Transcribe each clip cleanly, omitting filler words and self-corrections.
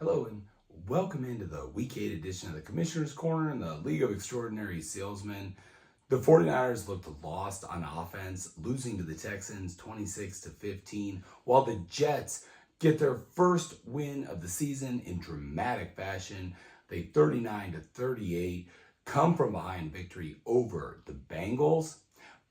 Hello and welcome into the Week 8 edition of the Commissioner's Corner in the League of Extraordinary Salesmen. The 49ers looked lost on offense, losing to the Texans 26-15, while the Jets get their first win of the season in dramatic fashion. They 39-38 come from behind victory over the Bengals.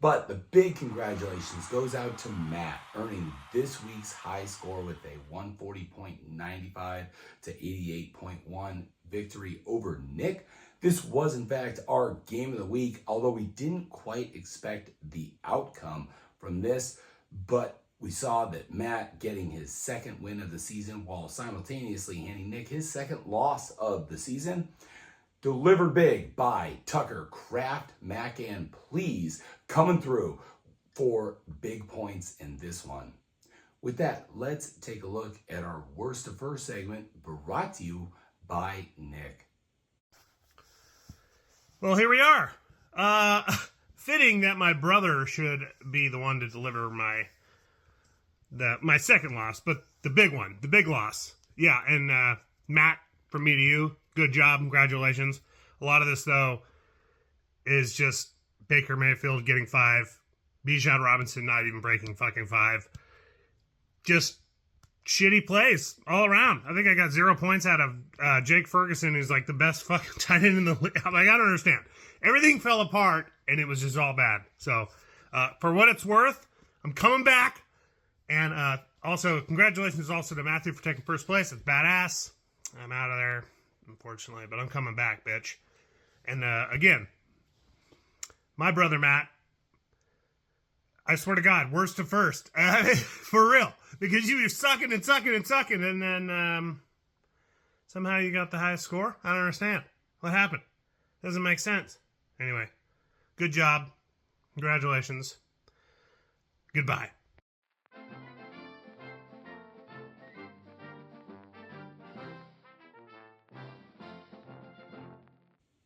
But the big congratulations goes out to Matt, earning this week's high score with a 140.95 to 88.1 victory over Nick. This was, in fact, our game of the week, although we didn't quite expect the outcome from this. But we saw that Matt getting his second win of the season while simultaneously handing Nick his second loss of the season. Delivered big by Tucker Kraft, Mac, and Please coming through for big points in this one. With that, let's take a look at our worst to first segment brought to you by Nick. Well, here we are. Fitting that my brother should be the one to deliver my second loss, but the big one, the big loss. Yeah, and Matt, from me to you, good job, congratulations. A lot of this, though, is just Baker Mayfield getting 5, Bijan Robinson not even breaking fucking 5. Just shitty plays all around. I think I got 0 points out of Jake Ferguson, who's like the best fucking tight end in the league. I'm like, I don't understand. Everything fell apart, and it was just all bad. So, for what it's worth, I'm coming back. And also, congratulations also to Matthew for taking first place. It's badass. I'm out of there, unfortunately, but I'm coming back, bitch. And again, my brother Matt, I swear to God, worst to first. For real. Because you were sucking, and then somehow you got the highest score? I don't understand. What happened? Doesn't make sense. Anyway, good job. Congratulations. Goodbye.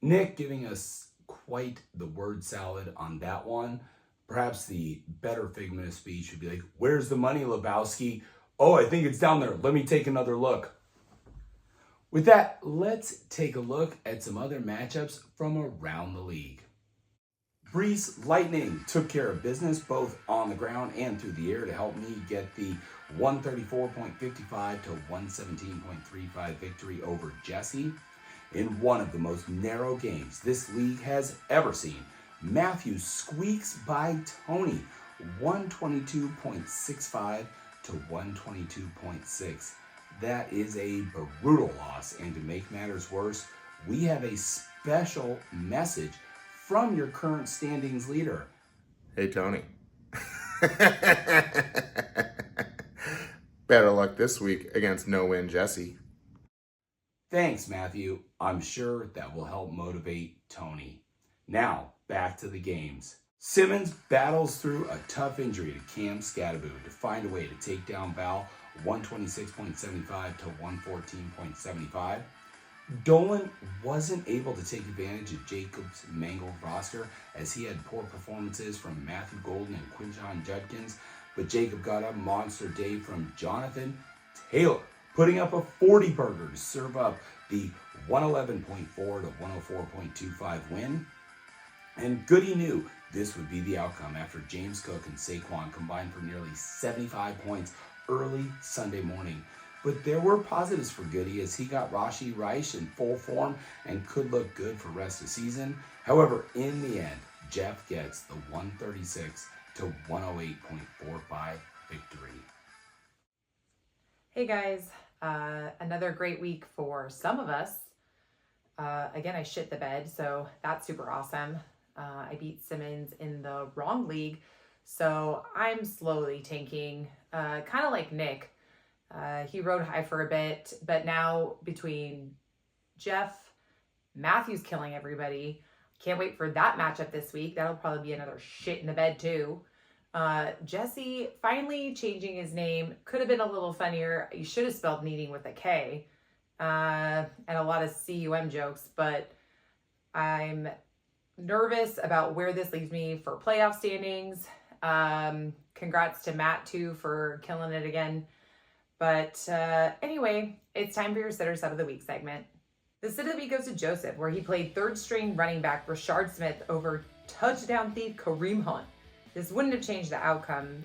Nick giving us quite the word salad on that one. Perhaps the better figment of speech would be like, where's the money, Lebowski? Oh, I think it's down there. Let me take another look. With that, let's take a look at some other matchups from around the league. Brees Lightning took care of business both on the ground and through the air to help me get the 134.55 to 117.35 victory over Jesse. In one of the most narrow games this league has ever seen, Matthew squeaks by Tony 122.65 to 122.6. That is a brutal loss, and to make matters worse, we have a special message from your current standings leader. Hey, Tony. Better luck this week against no-win Jesse. Thanks, Matthew. I'm sure that will help motivate Tony. Now, back to the games. Simmons battles through a tough injury to Cam Skattebo to find a way to take down Val 126.75 to 114.75. Dolan wasn't able to take advantage of Jacob's mangled roster as he had poor performances from Matthew Golden and Quinshon Judkins, but Jacob got a monster day from Jonathan Taylor, putting up a 40 burger to serve up the 111.4 to 104.25 win. And Goody knew this would be the outcome after James Cook and Saquon combined for nearly 75 points early Sunday morning. But there were positives for Goody as he got Rashee Rice in full form and could look good for rest of the season. However, in the end, Jeff gets the 136 to 108.45 victory. Hey guys, another great week for some of us. Again, I shit the bed, so that's super awesome. I beat Simmons in the wrong league, so I'm slowly tanking, kind of like Nick. He rode high for a bit, but now between Jeff, Matthew's killing everybody. Can't wait for that matchup this week. That'll probably be another shit in the bed too. Jesse finally changing his name. Could have been a little funnier. You should have spelled needing with a K. And a lot of CUM jokes, but I'm nervous about where this leaves me for playoff standings. Congrats to Matt too for killing it again. But anyway, it's time for your Sitter Sub of the Week segment. The Sit of the Week goes to Joseph, where he played third string running back Rashard Smith over touchdown thief Kareem Hunt. This wouldn't have changed the outcome,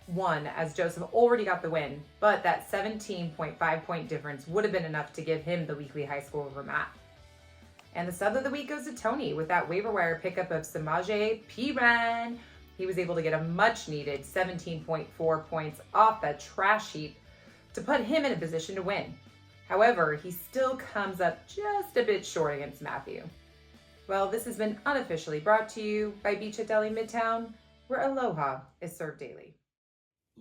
one, as Joseph already got the win, but that 17.5 point difference would have been enough to give him the weekly high score over Matt. And the Sub of the Week goes to Tony with that waiver wire pickup of Samaje Perine. He was able to get a much needed 17.4 points off that trash heap to put him in a position to win. However, he still comes up just a bit short against Matthew. Well, this has been unofficially brought to you by Beach at Deli Midtown, where aloha is served daily.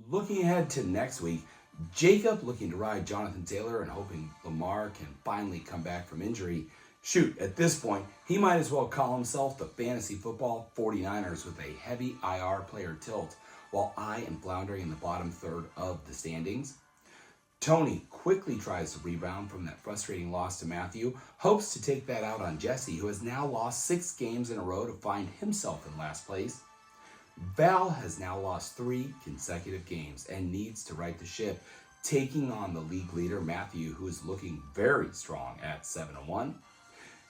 Looking ahead to next week, Jacob looking to ride Jonathan Taylor and hoping Lamar can finally come back from injury. Shoot, at this point, he might as well call himself the Fantasy Football 49ers with a heavy IR player tilt, while I am floundering in the bottom third of the standings. Tony quickly tries to rebound from that frustrating loss to Matthew, hopes to take that out on Jesse, who has now lost 6 games in a row to find himself in last place. Val has now lost 3 consecutive games and needs to right the ship, taking on the league leader Matthew, who is looking very strong at 7-1.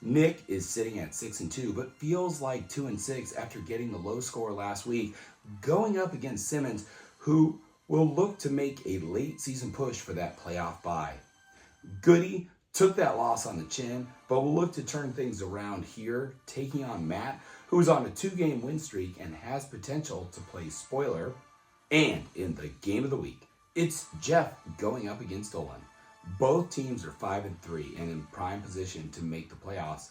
Nick is sitting at 6-2, but feels like 2-6 after getting the low score last week, going up against Simmons, who will look to make a late season push for that playoff bye. Goody took that loss on the chin, but will look to turn things around here, taking on Matt, who is on a 2-game win streak and has potential to play spoiler. And in the game of the week, it's Jeff going up against Dolan. Both teams are 5-3 and in prime position to make the playoffs.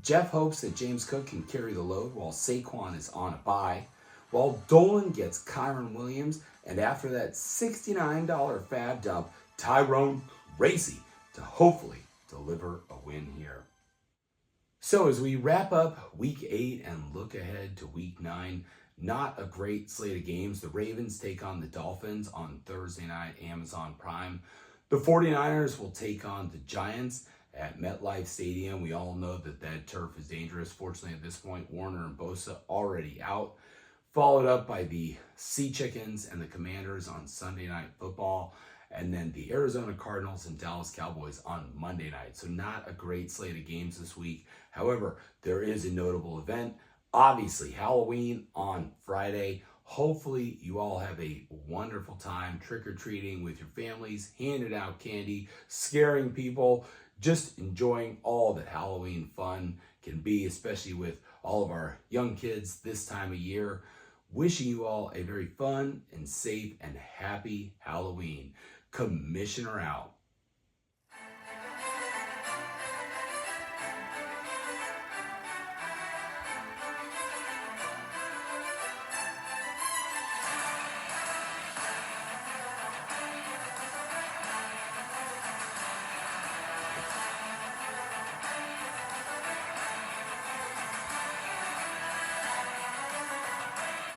Jeff hopes that James Cook can carry the load while Saquon is on a bye, while Dolan gets Kyron Williams, and after that $69 fab dump, Tyrone Tracy to hopefully deliver a win here. So as we wrap up week 8 and look ahead to week 9, not a great slate of games. The Ravens take on the Dolphins on Thursday night, Amazon Prime. The 49ers will take on the Giants at MetLife Stadium. We all know that turf is dangerous. Fortunately, at this point, Warner and Bosa already out. Followed up by the Sea Chickens and the Commanders on Sunday Night Football. And then the Arizona Cardinals and Dallas Cowboys on Monday night. So not a great slate of games this week. However, there is a notable event. Obviously, Halloween on Friday. Hopefully, you all have a wonderful time trick-or-treating with your families, handing out candy, scaring people, just enjoying all that Halloween fun can be, especially with all of our young kids this time of year. Wishing you all a very fun and safe and happy Halloween. Commissioner out.